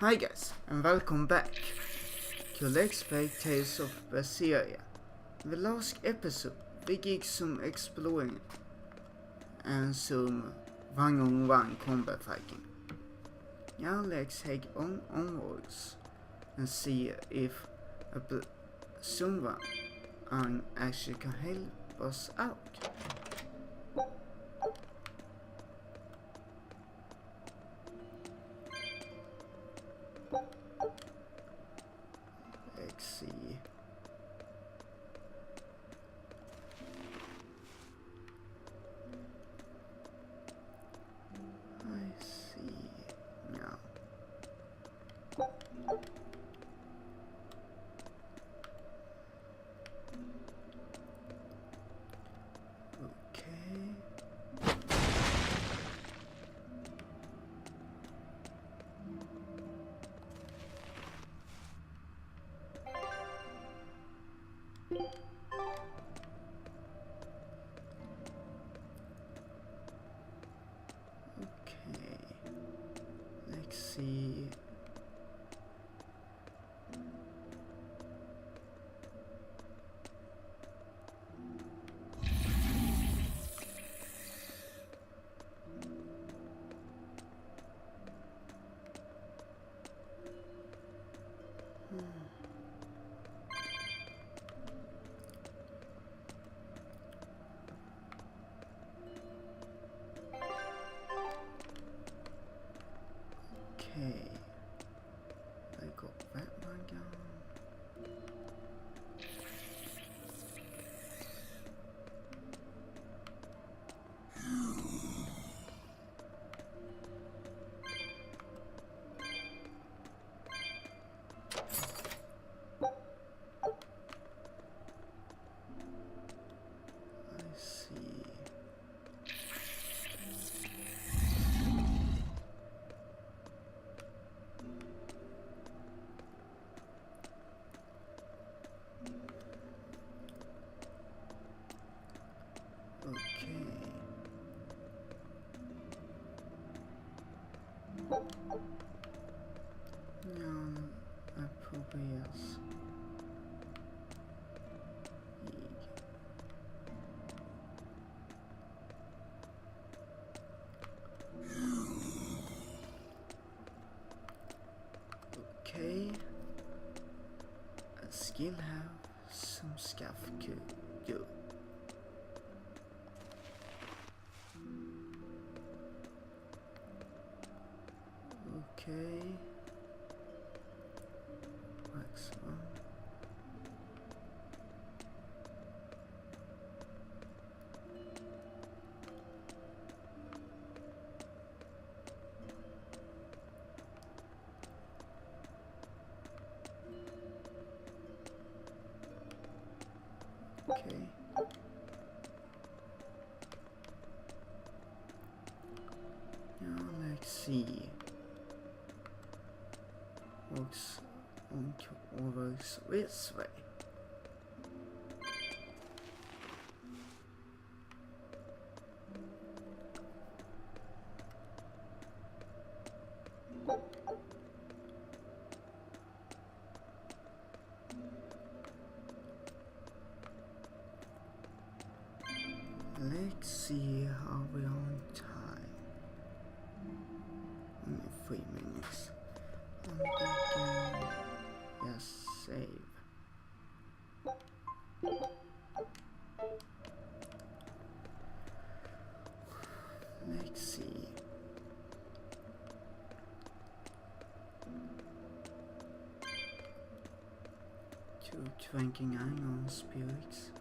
Hi guys, and welcome back to Let's Play Tales of Berseria. In the last episode, we did some exploring and some one-on-one combat fighting. Now let's head onwards and see if someone actually can help us out. Let's see. I see now. Okay. Okay, let's see. Okay, I got that one down. I see. Okay. No, I probably yes. Okay. I still have some stuff to do. Okay. Wax on. Okay. Now let's see. Works on to works this way. Let's see how we're on time. Only 3 minutes. I'm thinking, yes, save. Let's see. 229 on spirits.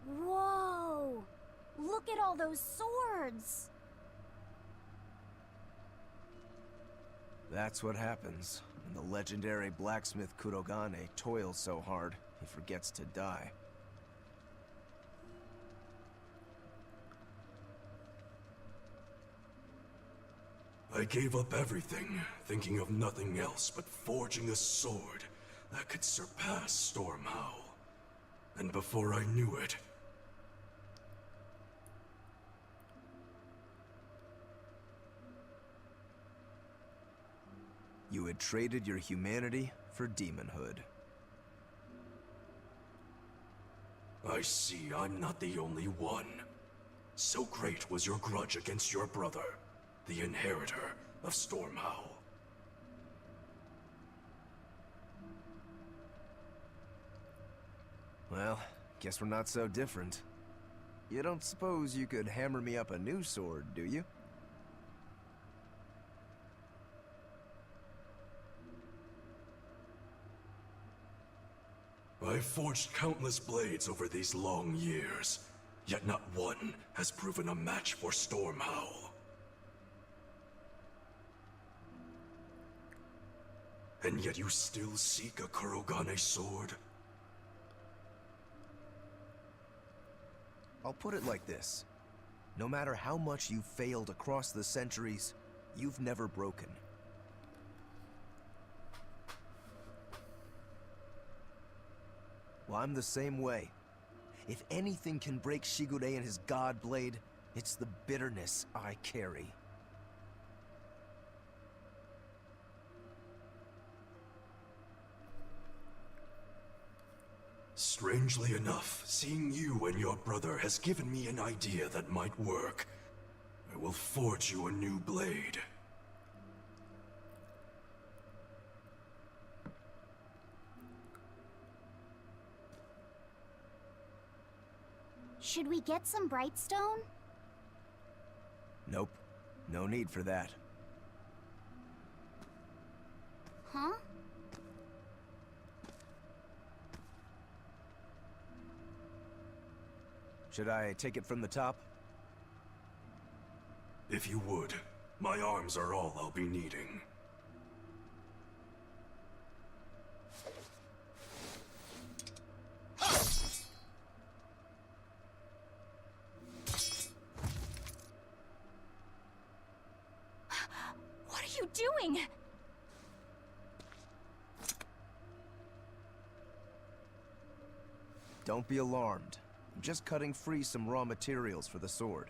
Whoa! Look at all those swords! That's what happens when the legendary blacksmith Kurogane toils so hard he forgets to die. I gave up everything, thinking of nothing else but forging a sword that could surpass Stormhowl. and before I knew it, You had traded your humanity for demonhood. I see I'm not the only one. So great was your grudge against your brother, the inheritor of Stormhowl. Well, guess we're not so different. You don't suppose you could hammer me up a new sword, do you? I've forged countless blades over these long years, yet not one has proven a match for Stormhowl. And yet you still seek a Kurogane sword? I'll put it like this. No matter how much you've failed across the centuries, you've never broken. Well, I'm the same way. If anything can break Shigure and his god blade, it's the bitterness I carry. Strangely enough, seeing you and your brother has given me an idea that might work. I will forge you a new blade. Should we get some Brightstone? Nope. No need for that. Huh? Should I take it from the top? If you would, my arms are all I'll be needing. What are you doing? Don't be alarmed. I'm just cutting free some raw materials for the sword.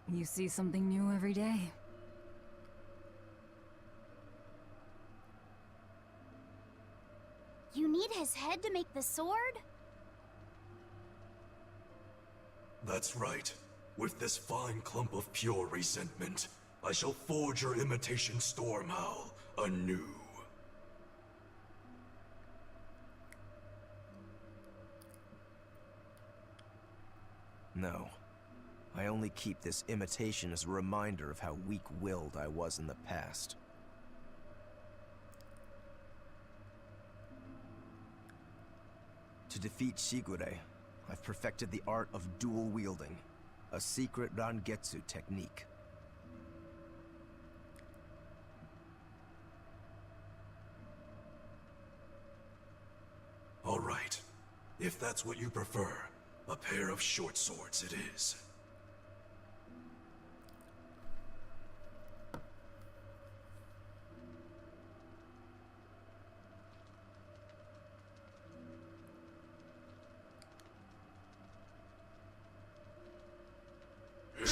You see something new every day. You need his head to make the sword? That's right. With this fine clump of pure resentment, I shall forge your imitation Stormhowl anew. No. I only keep this imitation as a reminder of how weak-willed I was in the past. To defeat Shigure, I've perfected the art of dual wielding, a secret Rangetsu technique. All right. If that's what you prefer, a pair of short swords it is. Okay.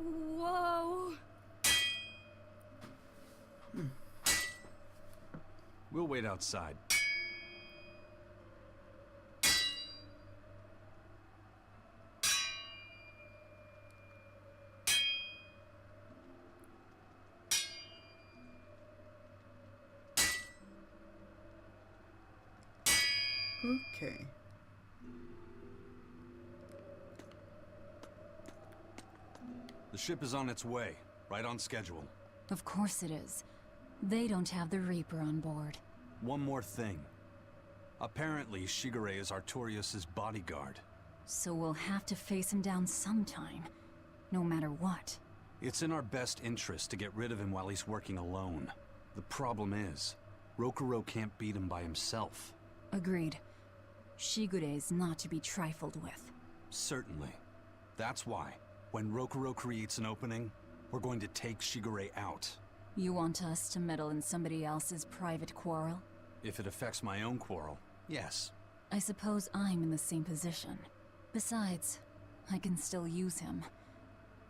Whoa! We'll wait outside. Okay. The ship is on its way, right on schedule. Of course it is. They don't have the Reaper on board. One more thing. Apparently, Shigure is Artorias' bodyguard. So we'll have to face him down sometime. no matter what. It's in our best interest to get rid of him while he's working alone. The problem is, Rokurou can't beat him by himself. Agreed. Shigure is not to be trifled with. Certainly. That's why, when Rokurou creates an opening, we're going to take Shigure out. You want us to meddle in somebody else's private quarrel? If it affects my own quarrel, yes. I suppose I'm in the same position. Besides, I can still use him.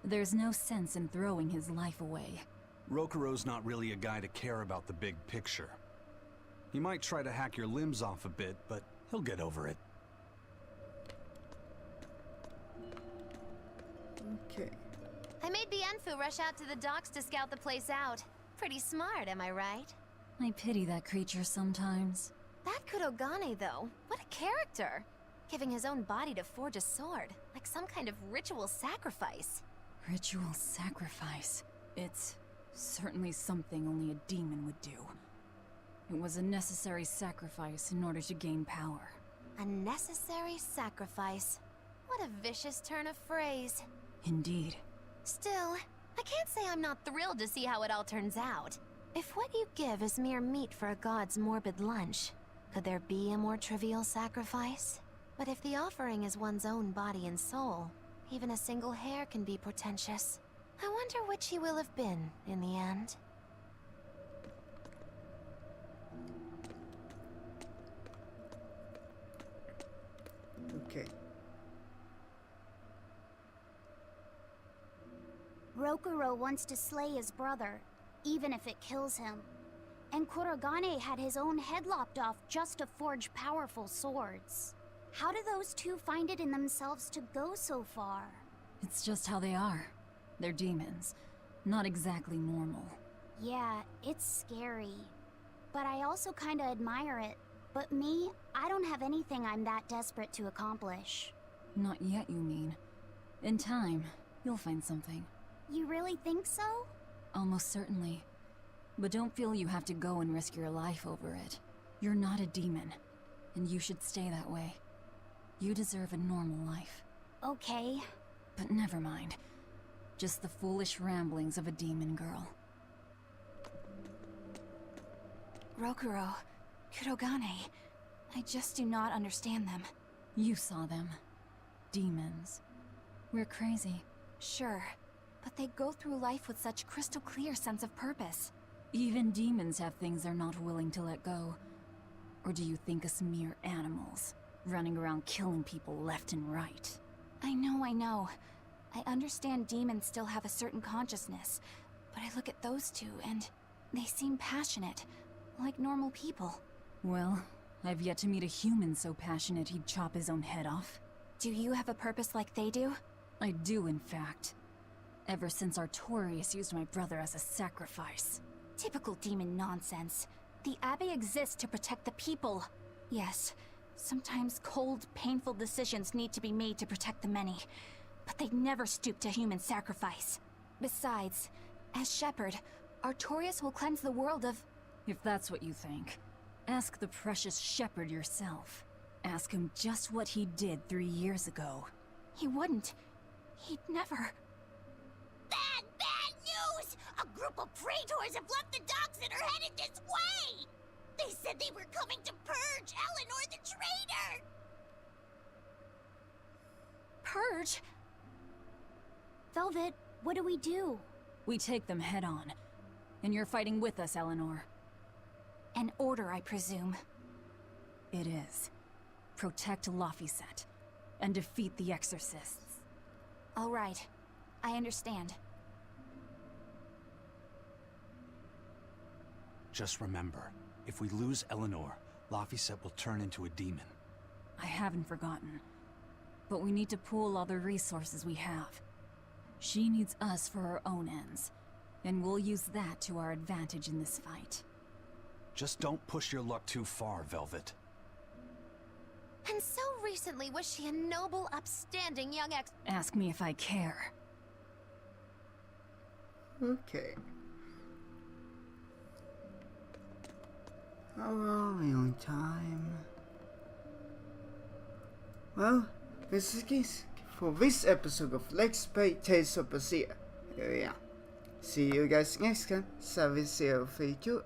There's no sense in throwing his life away. Rokurou's not really a guy to care about the big picture. He might try to hack your limbs off a bit, but he'll get over it. Okay. I made Bienfu rush out to the docks to scout the place out. Pretty smart, am I right? I pity that creature sometimes. That Kurogane, though, what a character! Giving his own body to forge a sword, like some kind of ritual sacrifice. Ritual sacrifice. It's certainly something only a demon would do. It was a necessary sacrifice in order to gain power. A necessary sacrifice. What a vicious turn of phrase. Indeed. Still, I can't say I'm not thrilled to see how it all turns out. If what you give is mere meat for a god's morbid lunch, could there be a more trivial sacrifice? But if the offering is one's own body and soul, even a single hair can be portentous. I wonder which he will have been in the end. Okay. Rokurou wants to slay his brother, even if it kills him. And Kurogane had his own head lopped off just to forge powerful swords. How do those two find it in themselves to go so far? It's just how they are. They're demons. Not exactly normal. Yeah, it's scary. But I also kinda admire it. But me, I don't have anything I'm that desperate to accomplish. Not yet, you mean. In time, you'll find something. You really think so? Almost certainly. But don't feel you have to go and risk your life over it. You're not a demon, and you should stay that way. You deserve a normal life. Okay. But never mind. Just the foolish ramblings of a demon girl. Rokurou, Kurogane, I just do not understand them. You saw them. Demons. We're crazy. Sure, but they go through life with such crystal clear sense of purpose. Even demons have things they're not willing to let go. Or do you think us mere animals, running around killing people left and right? I know. I understand demons still have a certain consciousness, but I look at those two and they seem passionate, like normal people. Well, I've yet to meet a human so passionate he'd chop his own head off. Do you have a purpose like they do? I do, in fact. Ever since Artorius used my brother as a sacrifice. Typical demon nonsense. The Abbey exists to protect the people. Yes, sometimes cold, painful decisions need to be made to protect the many, but they never stoop to human sacrifice. Besides, as shepherd, Artorius will cleanse the world of... If that's what you think, ask the precious shepherd yourself. Ask him just what he did 3 years ago. He wouldn't. He'd never... Bad news! A group of praetors have left the docks and are headed this way! They said they were coming to purge Eleanor the traitor! Purge? Velvet, what do we do? We take them head on. And you're fighting with us, Eleanor. An order, I presume. It is. Protect Laphicet, and defeat the Exorcists. All right. I understand. Just remember, if we lose Eleanor, Laphicet will turn into a demon. I haven't forgotten. But we need to pool all the resources we have. She needs us for her own ends, and we'll use that to our advantage in this fight. Just don't push your luck too far, Velvet. And so recently was she a noble, upstanding young Ask me if I care. Okay. How are we on time? Well, this is case for this episode of Let's Play Tales of Berseria. Yeah. See you guys next time. Service 032.